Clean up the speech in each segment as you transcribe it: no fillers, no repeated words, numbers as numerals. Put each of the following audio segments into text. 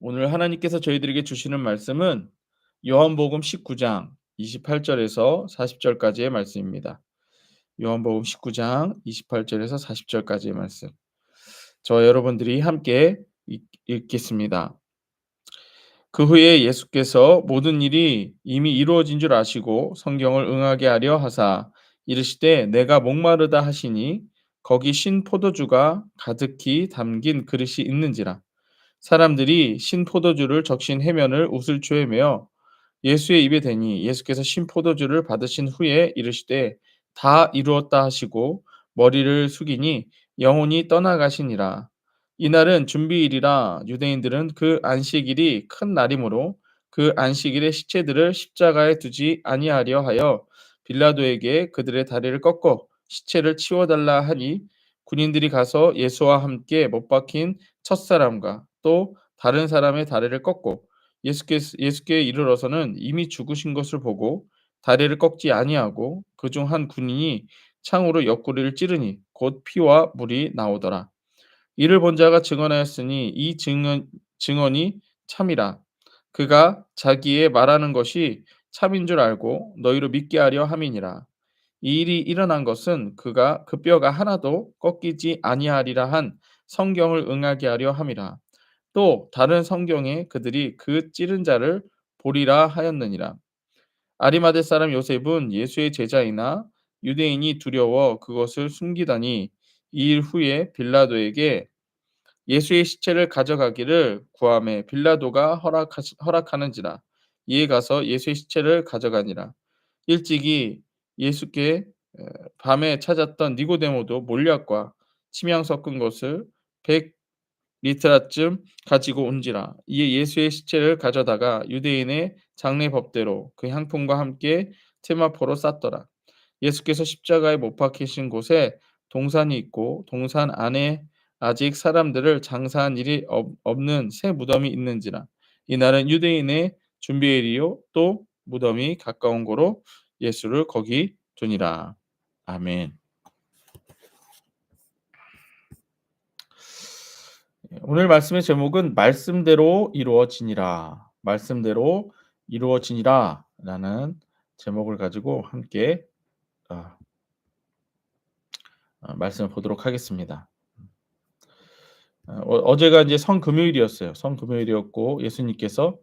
오늘 하나님께서 저희들에게 주시는 말씀은 요한복음 19장 28절에서 40절까지의 말씀입니다. 요한복음 19장 28절에서 40절까지의 말씀. 저와 여러분들이 함께 읽겠습니다. 그 후에 예수께서 모든 일이 이미 이루어진 줄 아시고 성경을 응하게 하려 하사 이르시되 내가 목마르다 하시니 거기 신 포도주가 가득히 담긴 그릇이 있는지라. 사람들이 신 포도주를 적신 해면을 웃을 초에며 예수의 입에 대니 예수께서 신 포도주를 받으신 후에 이르시되 다 이루었다 하시고 머리를 숙이니 영혼이 떠나가시니라. 이날은 준비일이라 유대인들은 그 안식일이 큰 날이므로 그 안식일의 시체들을 십자가에 두지 아니하려 하여 빌라도에게 그들의 다리를 꺾어 시체를 치워달라 하니 군인들이 가서 예수와 함께 못 박힌 첫사람과 또 다른 사람의 다리를 꺾고 예수께 이르러서는 이미 죽으신 것을 보고 다리를 꺾지 아니하고 그중 한 군인이 창으로 옆구리를 찌르니 곧 피와 물이 나오더라. 이를 본 자가 증언하였으니 이 증언이 참이라. 그가 자기의 말하는 것이 참인 줄 알고 너희로 믿게 하려 함이니라. 이 일이 일어난 것은 그가 그 뼈가 하나도 꺾이지 아니하리라 한 성경을 응하게 하려 함이라. 또 다른 성경에 그들이 그 찌른 자를 보리라 하였느니라. 아리마대 사람 요셉은 예수의 제자이나 유대인이 두려워 그것을 숨기더니 이 일 후에 빌라도에게 예수의 시체를 가져가기를 구하매 빌라도가 허락하는지라. 이에 가서 예수의 시체를 가져가니라. 일찍이 예수께 밤에 찾았던 니고데모도 몰약과 침향 섞은 것을 100리트라쯤 가지고 온지라. 이에 예수의 시체를 가져다가 유대인의 장례 법대로 그 향품과 함께 세마포로 쌌더라. 예수께서 십자가에 못 박히신 곳에 동산이 있고 동산 안에 아직 사람들을 장사한 일이 없는 새 무덤이 있는지라. 이날은 유대인의 준비일이요 또 무덤이 가까운 고로 예수를 거기 두니라. 아멘. 오늘 말씀의 제목은 말씀대로 이루어지니라. 말씀대로 이루어지니라라는 제목을 가지고 함께 어, 말씀을 보도록 하겠습니다. 어제가 이제 성금요일이었어요. 성금요일이었고 예수님께서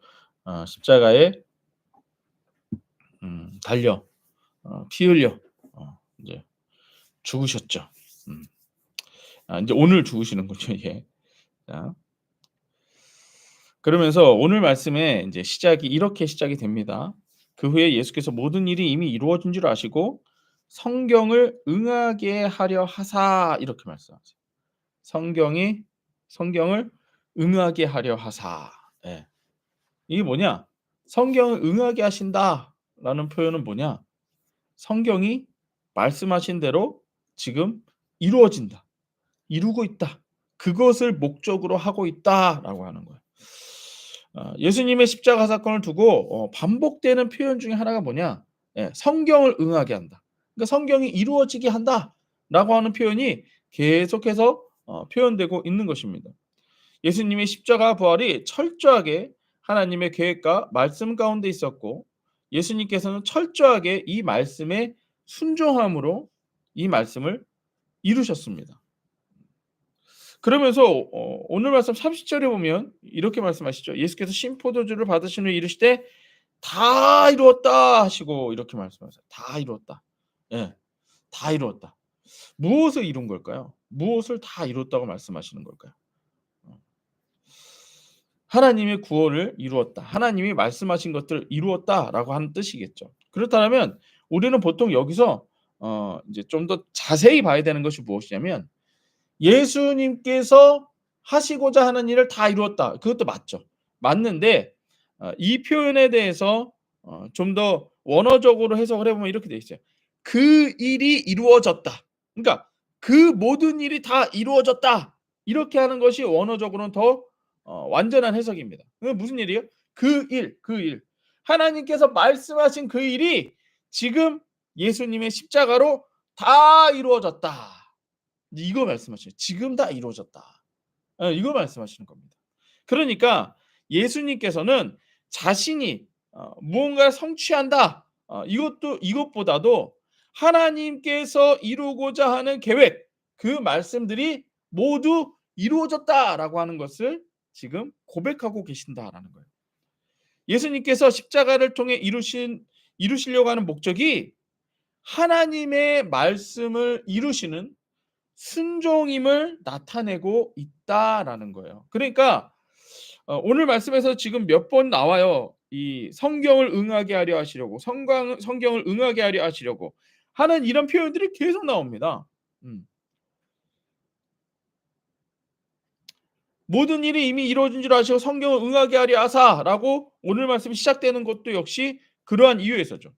십자가에 달려 피 흘려 이제 죽으셨죠. 이제 오늘 죽으시는군요. 예. 자, 그러면서 오늘 말씀의 이제 시작이 이렇게 시작이 됩니다. 그 후에 예수께서 모든 일이 이미 이루어진 줄 아시고 성경을 응하게 하려 하사 이렇게 말씀하세요. 성경을 응하게 하려 하사. 예. 이게 뭐냐? 성경을 응하게 하신다라는 표현은 뭐냐? 성경이 말씀하신 대로 지금 이루어진다. 이루고 있다. 그것을 목적으로 하고 있다라고 하는 거예요. 예수님의 십자가 사건을 두고 반복되는 표현 중에 하나가 뭐냐? 예, 성경을 응하게 한다. 그러니까 성경이 이루어지게 한다라고 하는 표현이 계속해서 표현되고 있는 것입니다. 예수님의 십자가 부활이 철저하게 하나님의 계획과 말씀 가운데 있었고 예수님께서는 철저하게 이 말씀에 순종함으로 이 말씀을 이루셨습니다. 그러면서 오늘 말씀 30절에 보면 이렇게 말씀하시죠. 예수께서 신포도주를 받으신 후에 이르시되 다 이루었다 하시고 이렇게 말씀하세요. 다 이루었다. 예, 다 이루었다. 무엇을 이룬 걸까요? 무엇을 다 이뤘다고 말씀하시는 걸까요? 하나님의 구원을 이루었다. 하나님이 말씀하신 것들을 이루었다라고 하는 뜻이겠죠. 그렇다면 우리는 보통 여기서 이제 좀 더 자세히 봐야 되는 것이 무엇이냐면 예수님께서 하시고자 하는 일을 다 이루었다. 그것도 맞죠. 맞는데 이 표현에 대해서 좀 더 원어적으로 해석을 해보면 이렇게 돼 있어요. 그 일이 이루어졌다. 그러니까 그 모든 일이 다 이루어졌다. 이렇게 하는 것이 원어적으로는 더 완전한 해석입니다. 그게 무슨 일이에요? 그 일. 하나님께서 말씀하신 그 일이 지금 예수님의 십자가로 다 이루어졌다. 이거 말씀하시죠. 지금 다 이루어졌다. 이거 말씀하시는 겁니다. 그러니까 예수님께서는 자신이 무언가를 성취한다. 이것보다도 하나님께서 이루고자 하는 계획, 그 말씀들이 모두 이루어졌다라고 하는 것을 지금 고백하고 계신다라는 거예요. 예수님께서 십자가를 통해 이루시려고 하는 목적이 하나님의 말씀을 이루시는 순종임을 나타내고 있다라는 거예요. 그러니까 오늘 말씀에서 지금 몇 번 나와요. 이 성경을 응하게 하려 하시려고, 성경을 응하게 하려 하시려고 하는 이런 표현들이 계속 나옵니다. 모든 일이 이미 이루어진 줄 아시고 성경을 응하게 하려 하사라고 오늘 말씀이 시작되는 것도 역시 그러한 이유에서죠.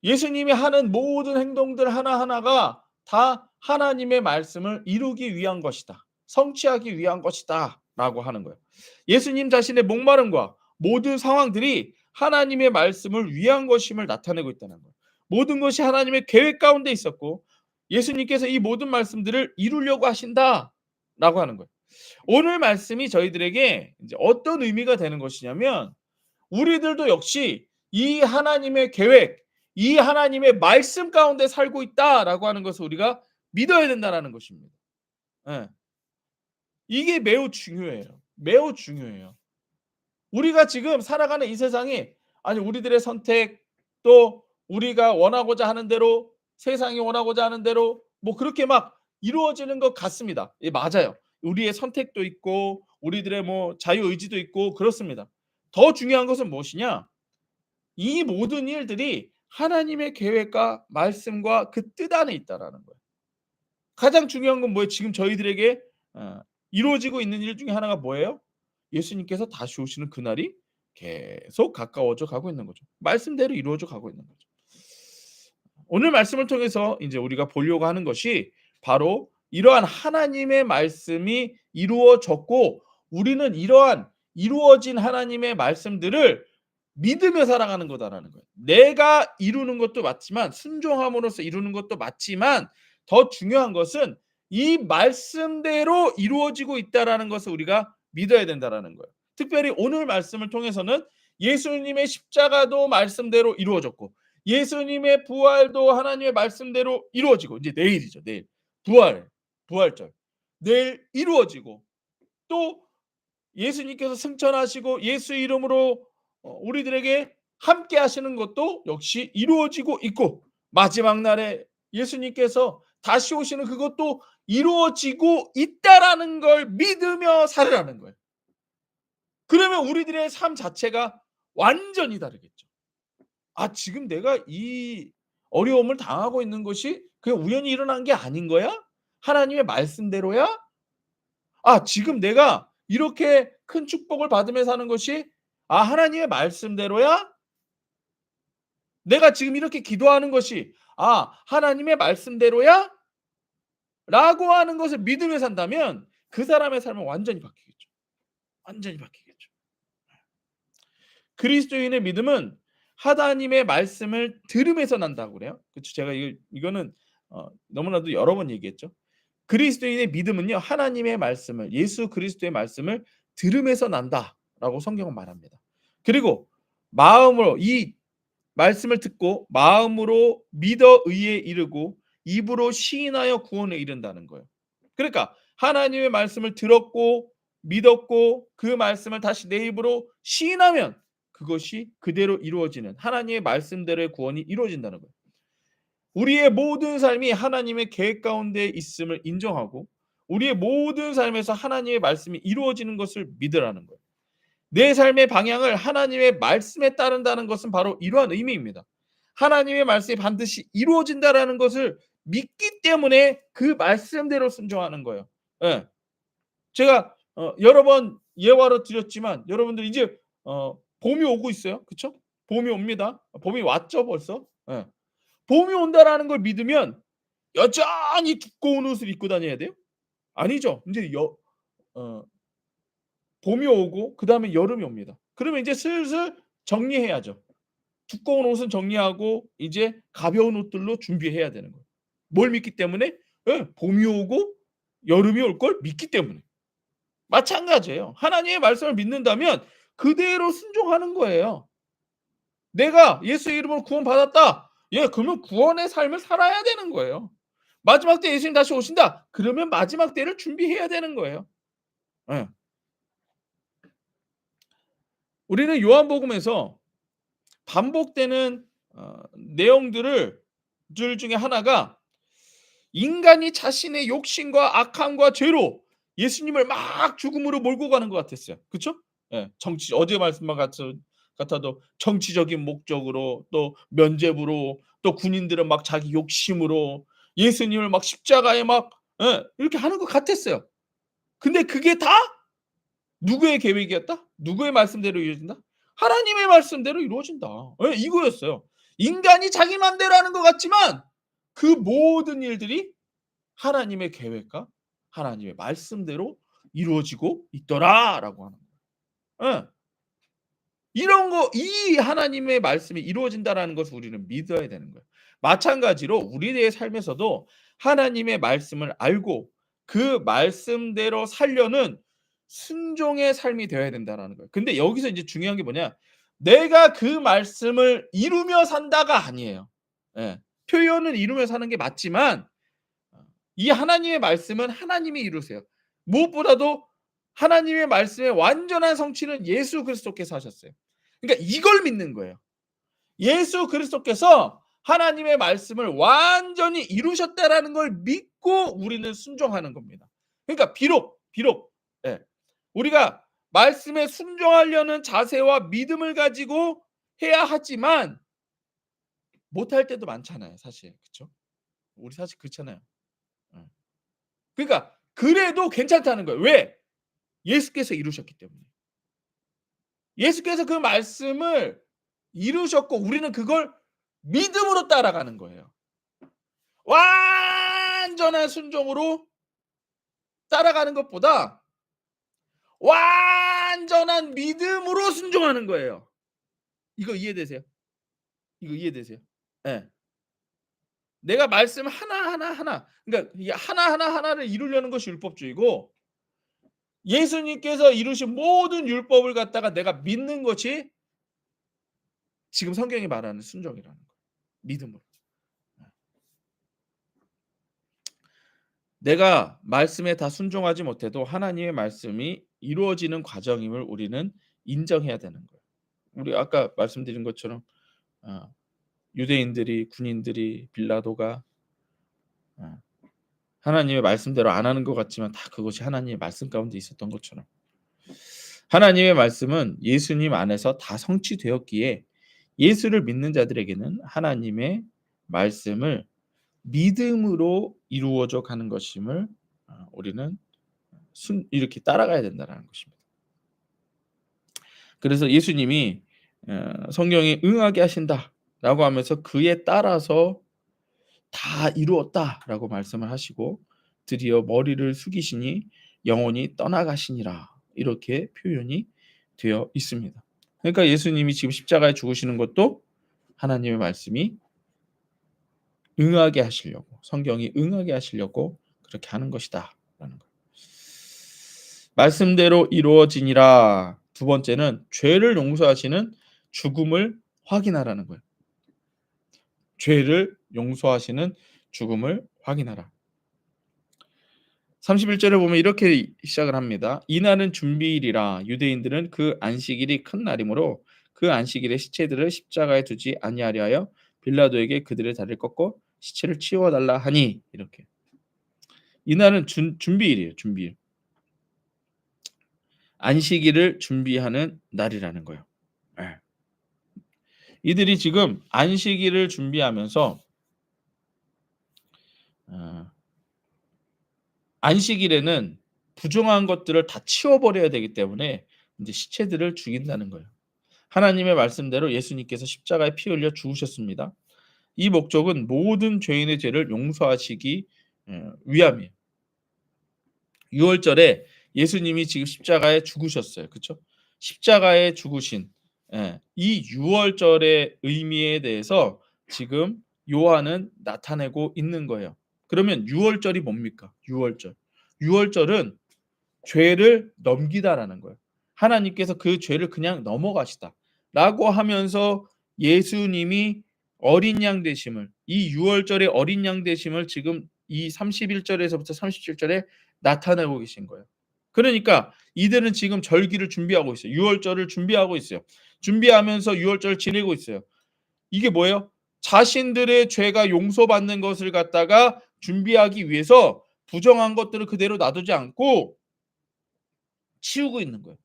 예수님이 하는 모든 행동들 하나하나가 다 하나님의 말씀을 이루기 위한 것이다. 성취하기 위한 것이다. 라고 하는 거예요. 예수님 자신의 목마름과 모든 상황들이 하나님의 말씀을 위한 것임을 나타내고 있다는 거예요. 모든 것이 하나님의 계획 가운데 있었고 예수님께서 이 모든 말씀들을 이루려고 하신다라고 하는 거예요. 오늘 말씀이 저희들에게 이제 어떤 의미가 되는 것이냐면 우리들도 역시 이 하나님의 계획, 이 하나님의 말씀 가운데 살고 있다라고 하는 것을 우리가 믿어야 된다라는 것입니다. 예. 이게 매우 중요해요. 매우 중요해요. 우리가 지금 살아가는 이 세상이 아니 우리들의 선택 또 우리가 원하고자 하는 대로 세상이 원하고자 하는 대로 뭐 그렇게 막 이루어지는 것 같습니다. 예, 맞아요. 우리의 선택도 있고 우리들의 뭐 자유 의지도 있고 그렇습니다. 더 중요한 것은 무엇이냐? 이 모든 일들이 하나님의 계획과 말씀과 그 뜻 안에 있다라는 거예요. 가장 중요한 건 뭐예요? 지금 저희들에게 이루어지고 있는 일 중에 하나가 뭐예요? 예수님께서 다시 오시는 그날이 계속 가까워져 가고 있는 거죠. 말씀대로 이루어져 가고 있는 거죠. 오늘 말씀을 통해서 이제 우리가 보려고 하는 것이 바로 이러한 하나님의 말씀이 이루어졌고 우리는 이러한 이루어진 하나님의 말씀들을 믿으며 살아가는 거다라는 거예요. 내가 이루는 것도 맞지만 순종함으로써 이루는 것도 맞지만 더 중요한 것은 이 말씀대로 이루어지고 있다라는 것을 우리가 믿어야 된다라는 거예요. 특별히 오늘 말씀을 통해서는 예수님의 십자가도 말씀대로 이루어졌고 예수님의 부활도 하나님의 말씀대로 이루어지고 이제 내일이죠. 내일. 부활절. 내일 이루어지고 또 예수님께서 승천하시고 예수 이름으로 우리들에게 함께 하시는 것도 역시 이루어지고 있고 마지막 날에 예수님께서 다시 오시는 그것도 이루어지고 있다라는 걸 믿으며 살으라는 거예요. 그러면 우리들의 삶 자체가 완전히 다르겠죠. 아, 지금 내가 이 어려움을 당하고 있는 것이 그냥 우연히 일어난 게 아닌 거야? 하나님의 말씀대로야? 아, 지금 내가 이렇게 큰 축복을 받으며 사는 것이 하나님의 말씀대로야? 내가 지금 이렇게 기도하는 것이 하나님의 말씀대로야? 라고 하는 것을 믿으며 산다면 그 사람의 삶은 완전히 바뀌겠죠. 완전히 바뀌겠죠. 그리스도인의 믿음은 하나님의 말씀을 들음에서 난다고 그래요. 그렇죠. 제가 이거는 너무나도 여러 번 얘기했죠. 그리스도인의 믿음은요. 하나님의 말씀을 예수 그리스도의 말씀을 들음에서 난다라고 성경은 말합니다. 그리고 마음으로 이 말씀을 듣고 마음으로 믿어 의에 이르고 입으로 시인하여 구원에 이른다는 거예요. 그러니까 하나님의 말씀을 들었고 믿었고 그 말씀을 다시 내 입으로 시인하면 그것이 그대로 이루어지는 하나님의 말씀대로의 구원이 이루어진다는 거예요. 우리의 모든 삶이 하나님의 계획 가운데 있음을 인정하고 우리의 모든 삶에서 하나님의 말씀이 이루어지는 것을 믿으라는 거예요. 내 삶의 방향을 하나님의 말씀에 따른다는 것은 바로 이러한 의미입니다. 하나님의 말씀이 반드시 이루어진다라는 것을 믿기 때문에 그 말씀대로 순종하는 거예요. 예. 제가 여러 번 예화로 드렸지만 여러분들 이제 봄이 오고 있어요. 그렇죠? 봄이 옵니다. 봄이 왔죠, 벌써. 예. 봄이 온다라는 걸 믿으면 여전히 두꺼운 옷을 입고 다녀야 돼요? 아니죠. 이제 봄이 오고 그다음에 여름이 옵니다. 그러면 이제 슬슬 정리해야죠. 두꺼운 옷은 정리하고 이제 가벼운 옷들로 준비해야 되는 거예요. 뭘 믿기 때문에? 예, 봄이 오고 여름이 올 걸 믿기 때문에. 마찬가지예요. 하나님의 말씀을 믿는다면 그대로 순종하는 거예요. 내가 예수의 이름으로 구원받았다. 예, 그러면 구원의 삶을 살아야 되는 거예요. 마지막 때 예수님 다시 오신다. 그러면 마지막 때를 준비해야 되는 거예요. 예. 우리는 요한복음에서 반복되는 내용들을 들 중에 하나가 인간이 자신의 욕심과 악함과 죄로 예수님을 막 죽음으로 몰고 가는 것 같았어요. 그쵸? 예. 정치 어제 말씀만 같아도 정치적인 목적으로 또 면죄부로 또 군인들은 막 자기 욕심으로 예수님을 막 십자가에 막 예 이렇게 하는 것 같았어요. 근데 그게 다 누구의 계획이었다? 누구의 말씀대로 이루어진다? 하나님의 말씀대로 이루어진다. 예 이거였어요. 인간이 자기 맘대로 하는 것 같지만 그 모든 일들이 하나님의 계획과 하나님의 말씀대로 이루어지고 있더라라고 하는 거예요. 예. 이런 거 이 하나님의 말씀이 이루어진다라는 것을 우리는 믿어야 되는 거예요. 마찬가지로 우리의 삶에서도 하나님의 말씀을 알고 그 말씀대로 살려는 순종의 삶이 되어야 된다라는 거예요. 근데 여기서 이제 중요한 게 뭐냐? 내가 그 말씀을 이루며 산다가 아니에요. 예. 표현은 이루며 사는 게 맞지만 이 하나님의 말씀은 하나님이 이루세요. 무엇보다도 하나님의 말씀의 완전한 성취는 예수 그리스도께서 하셨어요. 그러니까 이걸 믿는 거예요. 예수 그리스도께서 하나님의 말씀을 완전히 이루셨다라는 걸 믿고 우리는 순종하는 겁니다. 그러니까 비록 예. 우리가 말씀에 순종하려는 자세와 믿음을 가지고 해야 하지만 못할 때도 많잖아요, 사실. 그렇죠? 우리 사실 그렇잖아요. 예. 그러니까 그래도 괜찮다는 거예요. 왜? 예수께서 이루셨기 때문에. 예수께서 그 말씀을 이루셨고 우리는 그걸 믿음으로 따라가는 거예요. 완전한 순종으로 따라가는 것보다 완전한 믿음으로 순종하는 거예요. 이거 이해되세요? 이거 이해되세요? 예. 내가 말씀 하나하나 그러니까 이 하나하나를 이루려는 것이 율법주의고 예수님께서 이루신 모든 율법을 갖다가 내가 믿는 것이 지금 성경이 말하는 순종이라는 거예요. 믿음으로. 내가 말씀에 다 순종하지 못해도 하나님의 말씀이 이루어지는 과정임을 우리는 인정해야 되는 거예요. 우리 아까 말씀드린 것처럼 어 유대인들이 군인들이 빌라도가 어 하나님의 말씀대로 안 하는 것 같지만 다 그것이 하나님의 말씀 가운데 있었던 것처럼 하나님의 말씀은 예수님 안에서 다 성취되었기에 예수를 믿는 자들에게는 하나님의 말씀을 믿음으로 이루어져 가는 것임을 우리는 이렇게 따라가야 된다라는 것입니다. 그래서 예수님이 성경에 응하게 하신다라고 하면서 그에 따라서 다 이루었다라고 말씀을 하시고 드디어 머리를 숙이시니 영혼이 떠나가시니라 이렇게 표현이 되어 있습니다. 그러니까 예수님이 지금 십자가에 죽으시는 것도 하나님의 말씀이 응하게 하시려고 성경이 응하게 하시려고 그렇게 하는 것이다라는 거예요. 말씀대로 이루어지니라. 두 번째는 죄를 용서하시는 죽음을 확인하라는 거예요. 죄를 용서하시는 죽음을 확인하라. 31절에 보면 이렇게 시작을 합니다. 이날은 준비일이라 유대인들은 그 안식일이 큰 날이므로 그 안식일에 시체들을 십자가에 두지 아니하려 하여 빌라도에게 그들의 다리를 꺾고 시체를 치워 달라 하니 이렇게. 이날은 준비일이에요. 준비일. 안식일을 준비하는 날이라는 거예요. 예. 이들이 지금 안식일을 준비하면서 어 안식일에는 부정한 것들을 다 치워버려야 되기 때문에 인제 시체들을 죽인다는 거예요. 하나님의 말씀대로 예수님께서 십자가에 피 흘려 죽으셨습니다. 이 목적은 모든 죄인의 죄를 용서하시기 위함이에요. 유월절에 예수님이 지금 십자가에 죽으셨어요. 그쵸? 십자가에 죽으신 이 유월절의 의미에 대해서 지금 요한은 나타내고 있는 거예요. 그러면 유월절이 뭡니까? 유월절. 유월절은 죄를 넘기다라는 거예요. 하나님께서 그 죄를 그냥 넘어가시다라고 하면서 예수님이 어린 양 되심을, 이 유월절의 어린 양 되심을 지금 이 31절에서부터 37절에 나타내고 계신 거예요. 그러니까 이들은 지금 절기를 준비하고 있어요. 유월절을 준비하고 있어요. 준비하면서 유월절을 지내고 있어요. 이게 뭐예요? 자신들의 죄가 용서받는 것을 갖다가 준비하기 위해서 부정한 것들을 그대로 놔두지 않고 치우고 있는 거예요.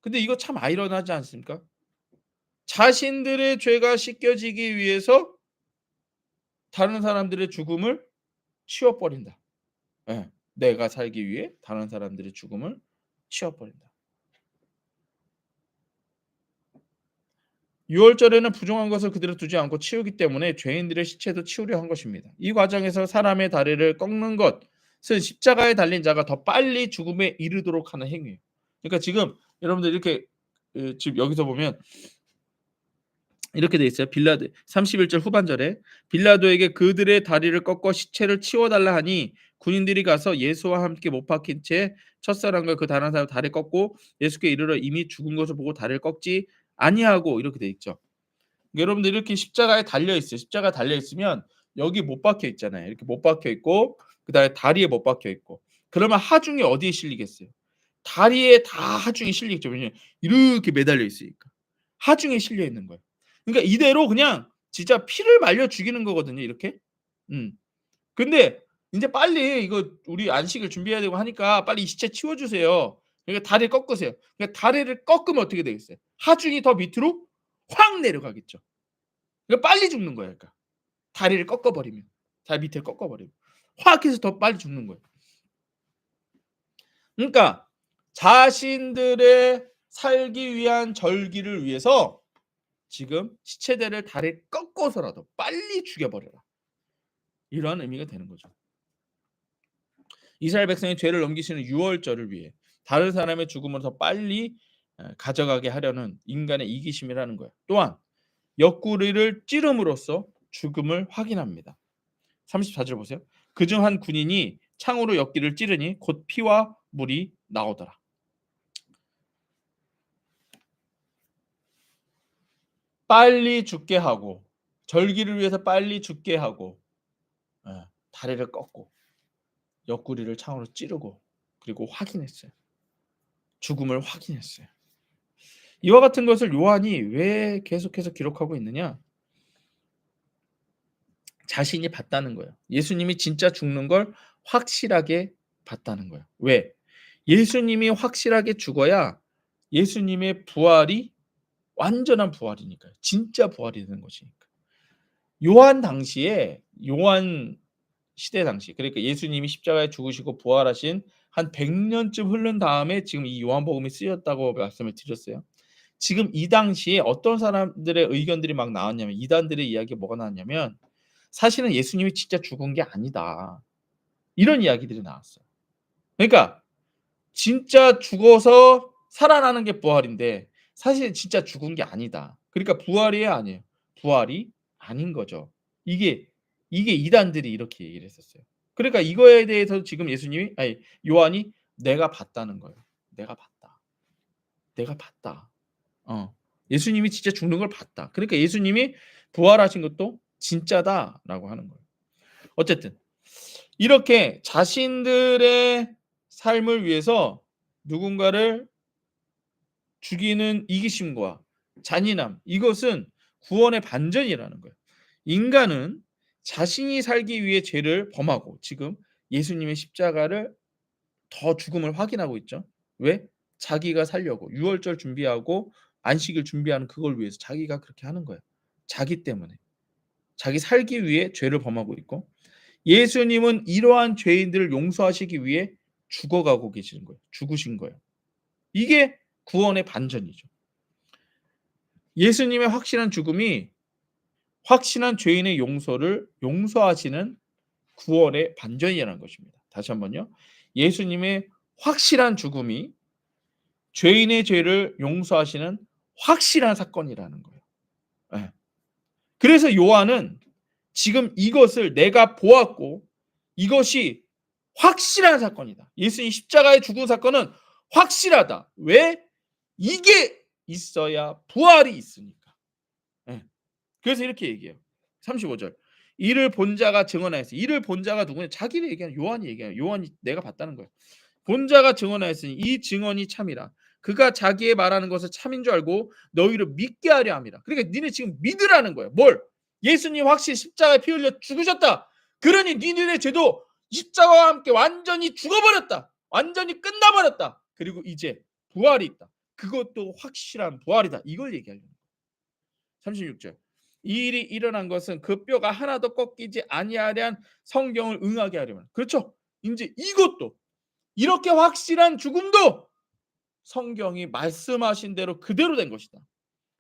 근데 이거 참 아이러니하지 않습니까? 자신들의 죄가 씻겨지기 위해서 다른 사람들의 죽음을 치워버린다. 예. 내가 살기 위해 다른 사람들의 죽음을 치워버린다. 유월절에는 부정한 것을 그대로 두지 않고 치우기 때문에 죄인들의 시체도 치우려 한 것입니다. 이 과정에서 사람의 다리를 꺾는 것은 십자가에 달린 자가 더 빨리 죽음에 이르도록 하는 행위예요. 그러니까 지금 여러분들 이렇게 지금 여기서 보면 이렇게 돼 있어요. 빌라도 31절 후반절에 빌라도에게 그들의 다리를 꺾어 시체를 치워 달라 하니 군인들이 가서 예수와 함께 못 박힌 채 첫사람과 그 다른 사람 다리 꺾고 예수께 이르러 이미 죽은 것을 보고 다리를 꺾지 아니하고 이렇게 돼 있죠. 여러분들 이렇게 십자가에 달려 있어요. 십자가에 달려 있으면 여기 못 박혀 있잖아요. 이렇게 못 박혀 있고 그다음에 다리에 못 박혀 있고. 그러면 하중이 어디에 실리겠어요? 다리에 다 하중이 실리겠죠. 왜냐면 이렇게 매달려 있으니까. 하중에 실려 있는 거예요. 그러니까 이대로 그냥 진짜 피를 말려 죽이는 거거든요, 이렇게. 음. 근데 인제 빨리 이거 우리 안식을 준비해야 되고 하니까 빨리 이 시체 치워 주세요. 그러니까 다리를 꺾으세요. 그러니까 다리를 꺾으면 어떻게 되겠어요? 하중이 더 밑으로 확 내려가겠죠. 그러니까 빨리 죽는 거예요, 그러니까. 다리를 꺾어 버리면. 다리 밑을 꺾어 버리면. 확 해서 더 빨리 죽는 거예요. 그러니까 자신들의 살기 위한 절기를 위해서 지금 시체들을 다리를 꺾어서라도 빨리 죽여 버려라. 이러한 의미가 되는 거죠. 이스라엘 백성이 죄를 넘기시는 유월절을 위해 다른 사람의 죽음을 더 빨리 가져가게 하려는 인간의 이기심이라는 거예요. 또한 옆구리를 찌름으로써 죽음을 확인합니다. 34절 보세요. 그중 한 군인이 창으로 옆구리를 찌르니 곧 피와 물이 나오더라. 빨리 죽게 하고 절기를 위해서 빨리 죽게 하고 다리를 꺾고 옆구리를 창으로 찌르고 그리고 확인했어요. 죽음을 확인했어요. 이와 같은 것을 요한이 왜 계속해서 기록하고 있느냐? 자신이 봤다는 거예요. 예수님이 진짜 죽는 걸 확실하게 봤다는 거예요. 왜? 예수님이 확실하게 죽어야 예수님의 부활이 완전한 부활이니까요. 진짜 부활이 되는 것이니까. 요한 당시에 요한 시대 당시 그러니까 예수님이 십자가에 죽으시고 부활하신 한 100 년쯤 흐른 다음에 지금 이 요한복음이 쓰였다고 말씀을 드렸어요. 지금 이 당시에 어떤 사람들의 의견들이 막 나왔냐면 이단들의 이야기가 뭐가 나왔냐면 사실은 예수님이 진짜 죽은 게 아니다. 이런 이야기들이 나왔어요. 그러니까 진짜 죽어서 살아나는 게 부활인데 사실 진짜 죽은 게 아니다. 그러니까 부활이에요, 아니에요? 부활이 아닌 거죠. 이게 이단들이 이렇게 얘기를 했었어요. 그러니까 이거에 대해서 지금 예수님이 아니 요한이 내가 봤다는 거예요. 내가 봤다. 내가 봤다. 예수님이 진짜 죽는 걸 봤다. 그러니까 예수님이 부활하신 것도 진짜다라고 하는 거예요. 어쨌든 이렇게 자신들의 삶을 위해서 누군가를 죽이는 이기심과 잔인함 이것은 구원의 반전이라는 거예요. 인간은 자신이 살기 위해 죄를 범하고 지금 예수님의 십자가를 더 죽음을 확인하고 있죠. 왜? 자기가 살려고 유월절 준비하고 안식일 준비하는 그걸 위해서 자기가 그렇게 하는 거예요. 자기 때문에. 자기 살기 위해 죄를 범하고 있고 예수님은 이러한 죄인들을 용서하시기 위해 죽어가고 계시는 거예요. 죽으신 거예요. 이게 구원의 반전이죠. 예수님의 확실한 죽음이 확신한 죄인의 용서를 용서하시는 구원의 반전이라는 것입니다. 다시 한번요. 예수님의 확실한 죽음이 죄인의 죄를 용서하시는 확실한 사건이라는 거예요. 예. 그래서 요한은 지금 이것을 내가 보았고 이것이 확실한 사건이다. 예수님 십자가에 죽은 사건은 확실하다. 왜? 이게 있어야 부활이 있으니까. 예. 그래서 이렇게 얘기해요. 35절. 이를 본 자가 증언하였으니, 이를 본 자가 누구냐? 자기를 얘기하는 요한이 얘기해요. 요한이 내가 봤다는 거예요. 본 자가 증언하였으니 이 증언이 참이라. 그가 자기의 말하는 것을 참인 줄 알고 너희를 믿게 하려 함이라. 그러니까 니네 지금 믿으라는 거예요. 뭘? 예수님 확실히 십자가에 피 흘려 죽으셨다. 그러니 니들의 죄도 십자가와 함께 완전히 죽어버렸다. 완전히 끝나버렸다. 그리고 이제 부활이 있다. 그것도 확실한 부활이다. 이걸 얘기하려는 거예요. 36절. 이 일이 일어난 것은 그 뼈가 하나도 꺾이지 아니하려 성경을 응하게 하려면. 그렇죠? 이제 이것도 이렇게 확실한 죽음도 성경이 말씀하신 대로 그대로 된 것이다.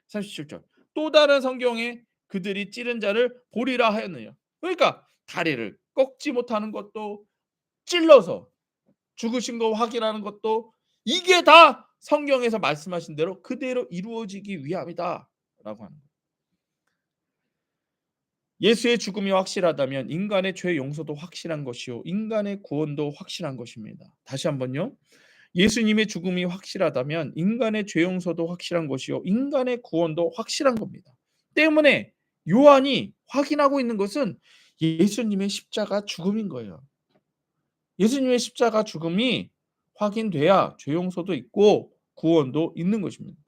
37절. 또 다른 성경에 그들이 찌른 자를 보리라 하였느냐. 그러니까 다리를 꺾지 못하는 것도, 찔러서 죽으신 거 확인하는 것도, 이게 다 성경에서 말씀하신 대로 그대로 이루어지기 위함이다 라고 하는 거예요. 예수의 죽음이 확실하다면 인간의 죄 용서도 확실한 것이요 인간의 구원도 확실한 것입니다. 다시 한번요. 예수님의 죽음이 확실하다면 인간의 죄 용서도 확실한 것이요 인간의 구원도 확실한 겁니다. 때문에 요한이 확인하고 있는 것은 예수님의 십자가 죽음인 거예요. 예수님의 십자가 죽음이 확인돼야 죄 용서도 있고 구원도 있는 것입니다.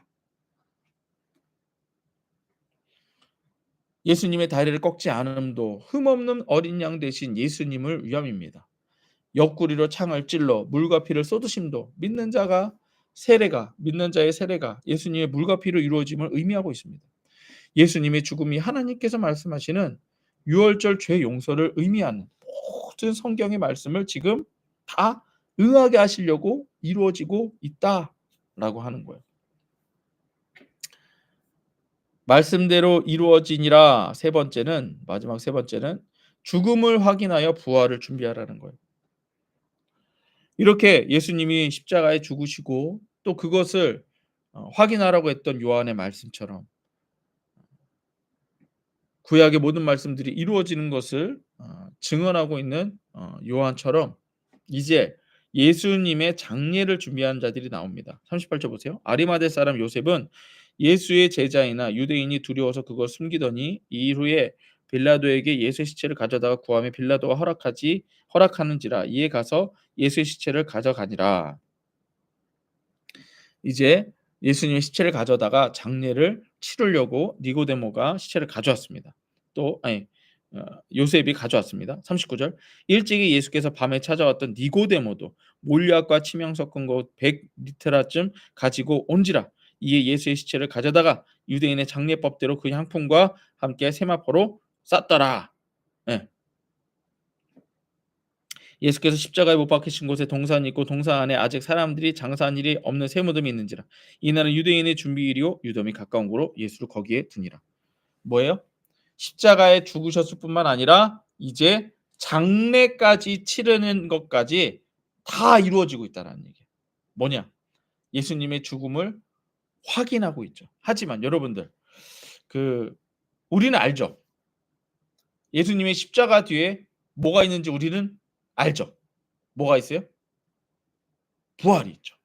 예수님의 다리를 꺾지 않음도 흠없는 어린 양 대신 예수님을 위함입니다. 옆구리로 창을 찔러 물과 피를 쏟으심도 믿는 자의 세례가 예수님의 물과 피로 이루어짐을 의미하고 있습니다. 예수님의 죽음이 하나님께서 말씀하시는 유월절 죄 용서를 의미하는 모든 성경의 말씀을 지금 다 응하게 하시려고 이루어지고 있다라고 하는 거예요. 말씀대로 이루어지니라. 마지막 세 번째는 죽음을 확인하여 부활을 준비하라는 거예요. 이렇게 예수님이 십자가에 죽으시고 또 그것을 확인하라고 했던 요한의 말씀처럼 구약의 모든 말씀들이 이루어지는 것을 증언하고 있는 요한처럼 이제 예수님의 장례를 준비하는 자들이 나옵니다. 38절 보세요. 아리마대 사람 요셉은 예수의 제자이나 유대인이 두려워서 그걸 숨기더니 이후에 빌라도에게 예수의 시체를 가져다가 구하며 빌라도가 허락하는지라 이에 가서 예수의 시체를 가져가니라. 이제 예수님의 시체를 가져다가 장례를 치르려고 니고데모가 시체를 가져왔습니다. 요셉이 가져왔습니다. 39절. 일찍이 예수께서 밤에 찾아왔던 니고데모도 몰약과 침향 섞은 것 100리터라쯤 가지고 온지라. 이에 예수의 시체를 가져다가 유대인의 장례법대로 그 향품과 함께 세마포로 쌌더라. 예. 예수께서 십자가에 못 박히신 곳에 동산이 있고 동산 안에 아직 사람들이 장사한 일이 없는 새 무덤이 있는지라. 이날은 유대인의 준비일이요 유덤이 가까운 고로 예수를 거기에 두니라. 뭐예요? 십자가에 죽으셨을 뿐만 아니라 이제 장례까지 치르는 것까지 다 이루어지고 있다는 얘기예요. 뭐냐? 예수님의 죽음을 확인하고 있죠. 하지만 여러분들 우리는 알죠. 예수님의 십자가 뒤에 뭐가 있는지 우리는 알죠. 뭐가 있어요? 부활이 있죠.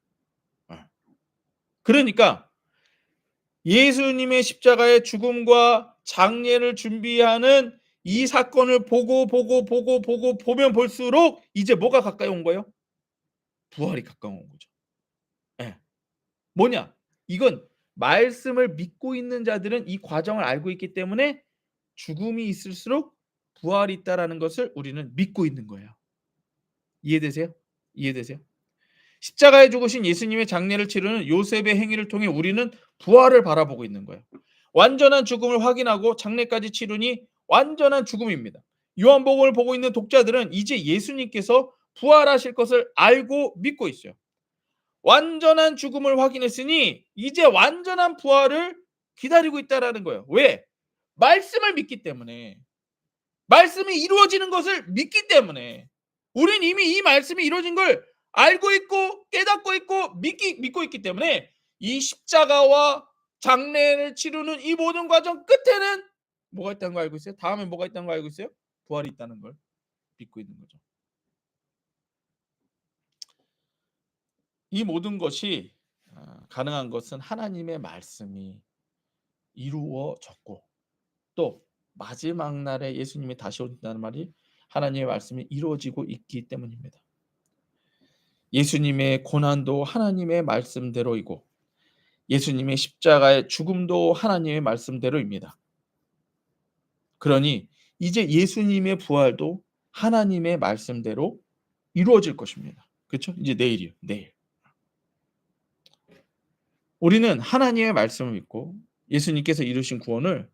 그러니까 예수님의 십자가의 죽음과 장례를 준비하는 이 사건을 보면 볼수록 이제 뭐가 가까이 온 거예요? 부활이 가까운 거죠. 예. 뭐냐? 이건 말씀을 믿고 있는 자들은 이 과정을 알고 있기 때문에 죽음이 있을수록 부활이 있다라는 것을 우리는 믿고 있는 거예요. 이해되세요? 이해되세요? 십자가에 죽으신 예수님의 장례를 치르는 요셉의 행위를 통해 우리는 부활을 바라보고 있는 거예요. 완전한 죽음을 확인하고 장례까지 치르니 완전한 죽음입니다. 요한복음을 보고 있는 독자들은 이제 예수님께서 부활하실 것을 알고 믿고 있어요. 완전한 죽음을 확인했으니 이제 완전한 부활을 기다리고 있다라는 거예요. 왜? 말씀을 믿기 때문에. 말씀이 이루어지는 것을 믿기 때문에. 우린 이미 이 말씀이 이루어진 걸 알고 있고 깨닫고 있고 믿고 있기 때문에 이 십자가와 장례를 치르는 이 모든 과정 끝에는 뭐가 있다는 거 알고 있어요? 다음에 뭐가 있다는 거 알고 있어요? 부활이 있다는 걸 믿고 있는 거죠. 이 모든 것이 가능한 것은 하나님의 말씀이 이루어졌고, 또 마지막 날에 예수님이 다시 온다는 말이 하나님의 말씀이 이루어지고 있기 때문입니다. 예수님의 고난도 하나님의 말씀대로이고, 예수님의 십자가의 죽음도 하나님의 말씀대로입니다. 그러니 이제 예수님의 부활도 하나님의 말씀대로 이루어질 것입니다. 그렇죠? 이제 내일이요. 내일. 우리는 하나님의 말씀을 믿고 예수님께서 이루신 구원을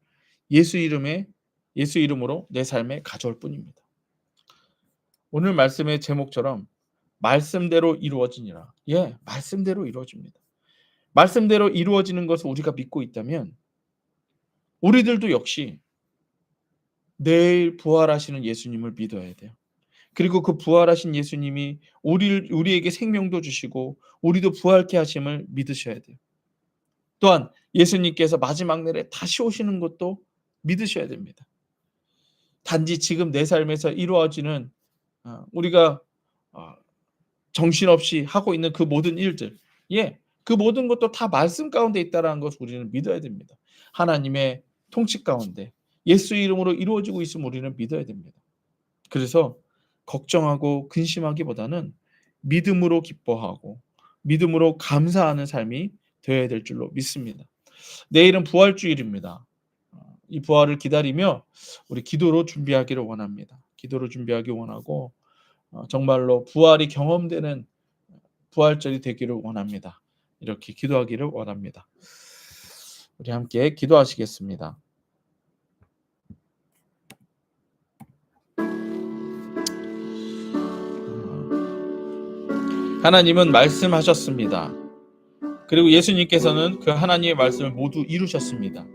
예수 이름으로 내 삶에 가져올 뿐입니다. 오늘 말씀의 제목처럼 말씀대로 이루어지니라. 예, 말씀대로 이루어집니다. 말씀대로 이루어지는 것을 우리가 믿고 있다면 우리들도 역시 내일 부활하시는 예수님을 믿어야 돼요. 그리고 그 부활하신 예수님이 우리에게 생명도 주시고 우리도 부활케 하심을 믿으셔야 돼요. 또한 예수님께서 마지막 날에 다시 오시는 것도 믿으셔야 됩니다. 단지 지금 내 삶에서 이루어지는 우리가 정신없이 하고 있는 그 모든 일들, 그 모든 것도 다 말씀 가운데 있다는 것을 우리는 믿어야 됩니다. 하나님의 통치 가운데 예수 이름으로 이루어지고 있음을 우리는 믿어야 됩니다. 그래서 걱정하고 근심하기보다는 믿음으로 기뻐하고 믿음으로 감사하는 삶이 되어야 될 줄로 믿습니다. 내일은 부활주일입니다. 이 부활을 기다리며 우리 기도로 준비하기를 원합니다. 기도로 준비하기 원하고 정말로 부활이 경험되는 부활절이 되기를 원합니다. 이렇게 기도하기를 원합니다. 우리 함께 기도하시겠습니다. 하나님은 말씀하셨습니다. 그리고 예수님께서는 그 하나님의 말씀을 모두 이루셨습니다.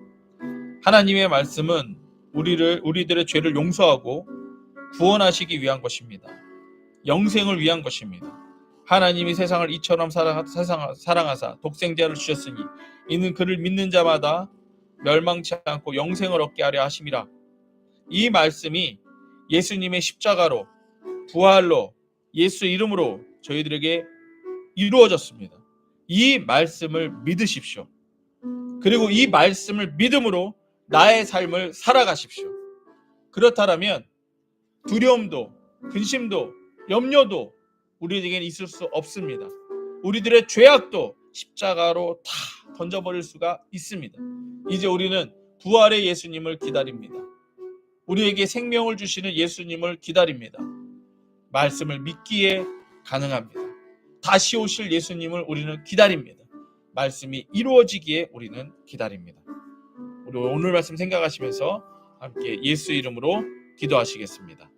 하나님의 말씀은 우리들의 죄를 용서하고 구원하시기 위한 것입니다. 영생을 위한 것입니다. 하나님이 세상을 이처럼 사랑하사 독생자를 주셨으니 이는 그를 믿는 자마다 멸망치 않고 영생을 얻게 하려 하심이라. 이 말씀이 예수님의 십자가로 부활로 예수 이름으로 저희들에게 이루어졌습니다. 이 말씀을 믿으십시오. 그리고 이 말씀을 믿음으로 나의 삶을 살아가십시오. 그렇다면 두려움도 근심도 염려도 우리에게는 있을 수 없습니다. 우리들의 죄악도 십자가로 다 던져버릴 수가 있습니다. 이제 우리는 부활의 예수님을 기다립니다. 우리에게 생명을 주시는 예수님을 기다립니다. 말씀을 믿기에 가능합니다. 다시 오실 예수님을 우리는 기다립니다. 말씀이 이루어지기에 우리는 기다립니다. 우리 오늘 말씀 생각하시면서 함께 예수 이름으로 기도하시겠습니다.